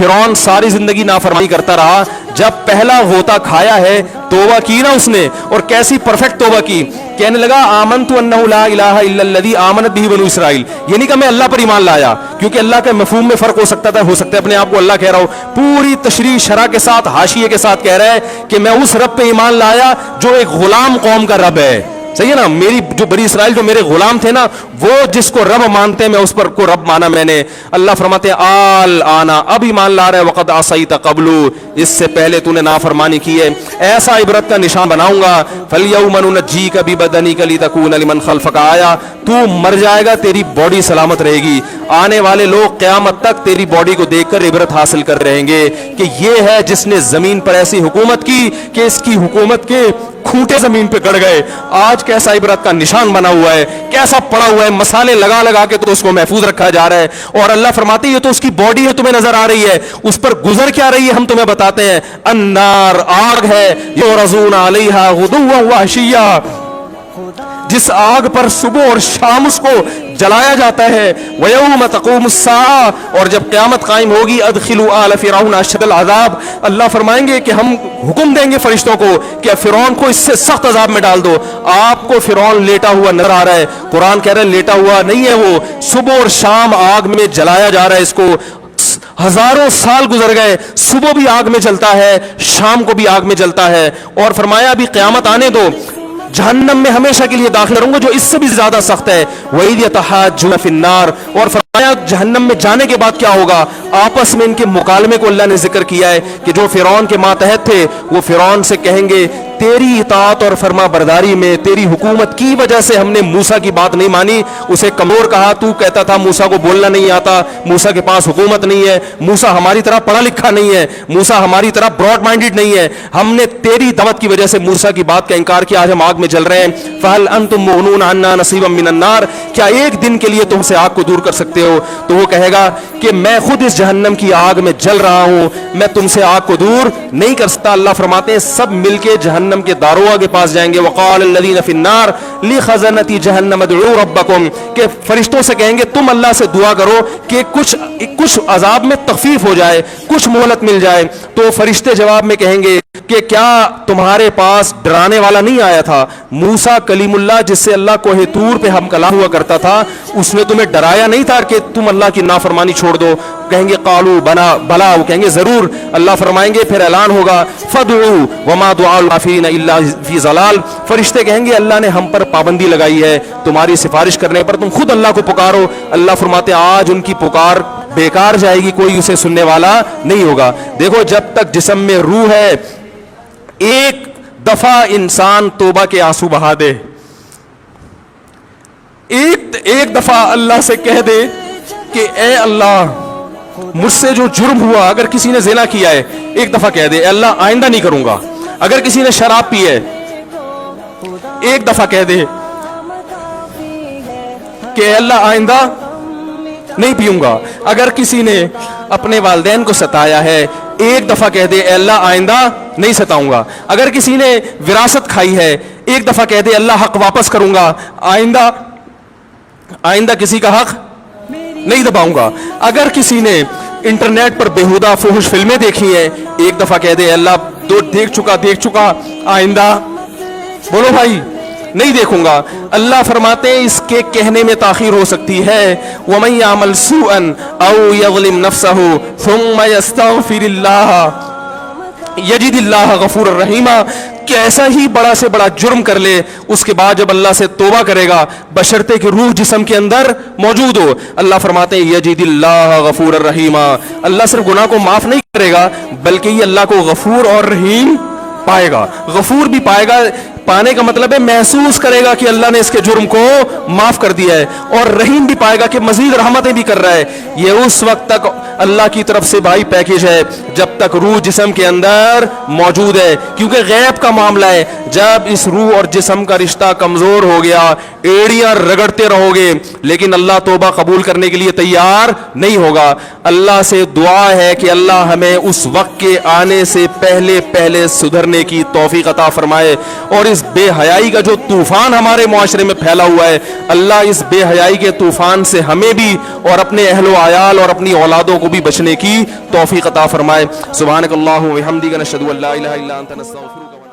فرعون ساری زندگی نافرمانی کرتا رہا, جب پہلا غوطہ کھایا ہے توبہ کی نا اس نے, اور کیسی پرفیکٹ توبہ کی, کہنے لگا آمنت انہ لا الہ الا الذی آمنت بہ بنو اسرائیل, یہ نہیں کہ میں اللہ پر ایمان لایا, کیونکہ اللہ کے مفہوم میں فرق ہو سکتا تھا, ہو سکتا ہے اپنے آپ کو اللہ کہہ رہا ہو, پوری تشریح شرح کے ساتھ حاشیے کے ساتھ کہہ رہا ہے کہ میں اس رب پہ ایمان لایا جو ایک غلام قوم کا رب ہے. صحیح ہے نا, میری جو بنی اسرائیل جو میرے غلام تھے نا, وہ جس کو رب مانتے ہیں میں اس پر کو رب مانا میں نے. اللہ فرماتے ہیں آل آنا, اب ایمان لا رہے, وقد عصیت قبل, اس سے پہلے تو نے نافرمانی کی ہے, ایسا عبرت کا نشان بناؤں گا. فالیوم ننجیک ببدنک لتکون لمن خلفک آیا, تو مر جائے گا تیری باڈی سلامت رہے گی, آنے والے لوگ قیامت تک تیری باڈی کو دیکھ کر عبرت حاصل کر رہیں گے کہ یہ ہے جس نے زمین پر ایسی حکومت کی کہ اس کی حکومت کے کھوٹے زمین پہ گڑ گئے. آج کیسا عبرت کا نشان بنا ہوا ہے, کیسا پڑا ہوا ہے, مسالے لگا لگا کے تو اس کو محفوظ رکھا جا رہا ہے. اور اللہ فرماتے ہیں یہ تو اس کی باڈی ہے, تمہیں نظر آ رہی ہے, اس پر گزر کیا رہی ہے ہم تمہیں بتاتے ہیں. النار, آگ ہے, یعرضون علیہا غدوا وعشیا, جس آگ پر صبح اور شام اس کو جلایا جاتا ہے. وَيَوْمَ تَقُومُ السَّاعَةُ, اور جب قیامت قائم ہوگی, أَدْخِلُوا آلَ فِرْعَوْنَ أَشَدَّ الْعَذَابِ, اللہ فرمائیں گے کہ ہم حکم دیں گے فرشتوں کو کہ فرعون کو اس سے سخت عذاب میں ڈال دو. آپ کو فرعون لیٹا ہوا نظر آ رہا ہے, قرآن کہہ رہا ہے لیٹا ہوا نہیں ہے, وہ صبح اور شام آگ میں جلایا جا رہا ہے اس کو. ہزاروں سال گزر گئے, صبح بھی آگ میں جلتا ہے, شام کو بھی آگ میں جلتا ہے. اور فرمایا ابھی قیامت آنے دو, جہنم میں ہمیشہ کے لیے داخل کروں گا جو اس سے بھی زیادہ سخت ہے. وَإِذْ يَتَحَاجُّونَ فِي النَّارِ, اور فرمایا جہنم میں جانے کے بعد کیا ہوگا, آپس میں ان کے مکالمے کو اللہ نے ذکر کیا ہے کہ جو فرعون کے ماتحت تھے وہ فرعون سے کہیں گے تیری اطاعت اور فرما برداری میں, تیری حکومت کی وجہ سے ہم نے موسیٰ کی بات نہیں مانی. اسے کمزور کہا, تو کہتا تھا موسیٰ کو بولنا نہیں آتا, موسیٰ کے پاس حکومت نہیں ہے, موسیٰ ہماری طرح پڑھا لکھا نہیں ہے, موسیٰ ہماری طرح براڈ مائنڈڈ نہیں ہے, ہم نے تیری دعوت کی وجہ سے موسیٰ کی بات کا انکار کیا, آج ہم آگ میں جل رہے ہیں. فَهَلْ أَنْتُمْ مُغْنُونَ عَنَّا نَصِيبًا مِّنَ النَّارِ, کیا ایک دن کے لیے تم سے آگ کو دور کر سکتے ہو. تو وہ کہے گا کہ میں خود اس جہنم کی آگ میں جل رہا ہوں, میں تم سے آگ کو دور نہیں کر سکتا. اللہ فرماتے ہیں سب مل کے جہنم کے داروغ کے پاس جائیں گے. وقال الذین فی النار لخزنۃ جہنم ادعوا ربکم, کہ فرشتوں سے کہیں گے تم اللہ سے دعا کرو کہ کچھ عذاب میں تخفیف ہو جائے, کچھ مہلت مل جائے. تو فرشتے جواب میں کہیں گے کہ کیا تمہارے پاس ڈرانے والا نہیں آیا تھا, موسیٰ کلیم اللہ جس سے اللہ کوہ طور پہ ہم کلام ہوا کرتا تھا, اس نے تمہیں ڈرایا نہیں تھا کہ تم اللہ کی نافرمانی چھوڑ دو. کہیں گے قالوا بلا, وہ کہیں گے ضرور. اللہ فرمائیں گے پھر اعلان ہوگا فادعوا وما دعاء الکافرین الا فی ضلال, فرشتے کہیں گے اللہ نے ہم پر پابندی لگائی ہے تمہاری سفارش کرنے پر, تم خود اللہ کو پکارو. اللہ فرماتے آج ان کی پکار بیکار جائے گی, کوئی اسے سننے والا نہیں ہوگا. دیکھو جب تک جسم میں روح ہے, ایک دفعہ انسان توبہ کے آنسو بہا دے, ایک دفعہ اللہ سے کہہ دے کہ اے اللہ مجھ سے جو جرم ہوا, اگر کسی نے زنا کیا ہے ایک دفعہ کہہ دے اے اللہ آئندہ نہیں کروں گا. اگر کسی نے شراب پی ہے ایک دفعہ کہہ دے کہ اے اللہ آئندہ نہیں پیوں گا. اگر کسی نے اپنے والدین کو ستایا ہے ایک دفعہ کہہ دے اے اللہ آئندہ نہیں ستاؤں گا. اگر کسی نے وراثت کھائی ہے ایک دفعہ کہہ دے اللہ حق واپس کروں گا, آئندہ کسی کا حق نہیں دباؤں گا. اگر کسی نے انٹرنیٹ پر بیہودہ فحش فلمیں دیکھی ہیں ایک دفعہ کہہ دے اللہ دیکھ چکا آئندہ بولو بھائی نہیں دیکھوں گا. اللہ فرماتے ہیں اس کے کہنے میں تاخیر ہو سکتی ہے. وَمَن يَعْمَلْ سُوءًا أَوْ يَظْلِمْ نَفْسَهُ ثُمَّ يَسْتَغْفِرِ اللَّهَ يَجِدِ اللَّهَ غَفُورًا رَحِيمًا, کیسا ہی بڑا سے بڑا جرم کر لے, اس کے بعد جب اللہ سے توبہ کرے گا بشرطے کہ روح جسم کے اندر موجود ہو, اللہ فرماتے ہیں یجد اللہ غفور الرحیم, اللہ صرف گناہ کو معاف نہیں کرے گا بلکہ یہ اللہ کو غفور اور رحیم پائے گا. غفور بھی پائے گا, پانے کا مطلب ہے محسوس کرے گا کہ اللہ نے اس کے جرم کو معاف کر دیا ہے, اور رحیم بھی پائے گا کہ مزید رحمتیں بھی کر رہا ہے. یہ اس وقت تک اللہ کی طرف سے بھائی پیکیج ہے جب تک روح جسم کے اندر موجود ہے, کیونکہ غیب کا معاملہ ہے. جب اس روح اور جسم کا رشتہ کمزور ہو گیا ایڑیاں رگڑتے رہو گے لیکن اللہ توبہ قبول کرنے کے لیے تیار نہیں ہوگا. اللہ سے دعا ہے کہ اللہ ہمیں اس وقت کے آنے سے پہلے سدھرنے کی توفیق عطا فرمائے, اور اس اس بے حیائی کا جو طوفان ہمارے معاشرے میں پھیلا ہوا ہے، اللہ اس بے حیائی کے طوفان سے ہمیں بھی اور اپنے اہل و عیال اور اپنی اولادوں کو بھی بچنے کی توفیق عطا فرمائے۔ سبحانک اللہم و بحمدک، نشہد ان لا الہ الا انت، نستغفرک۔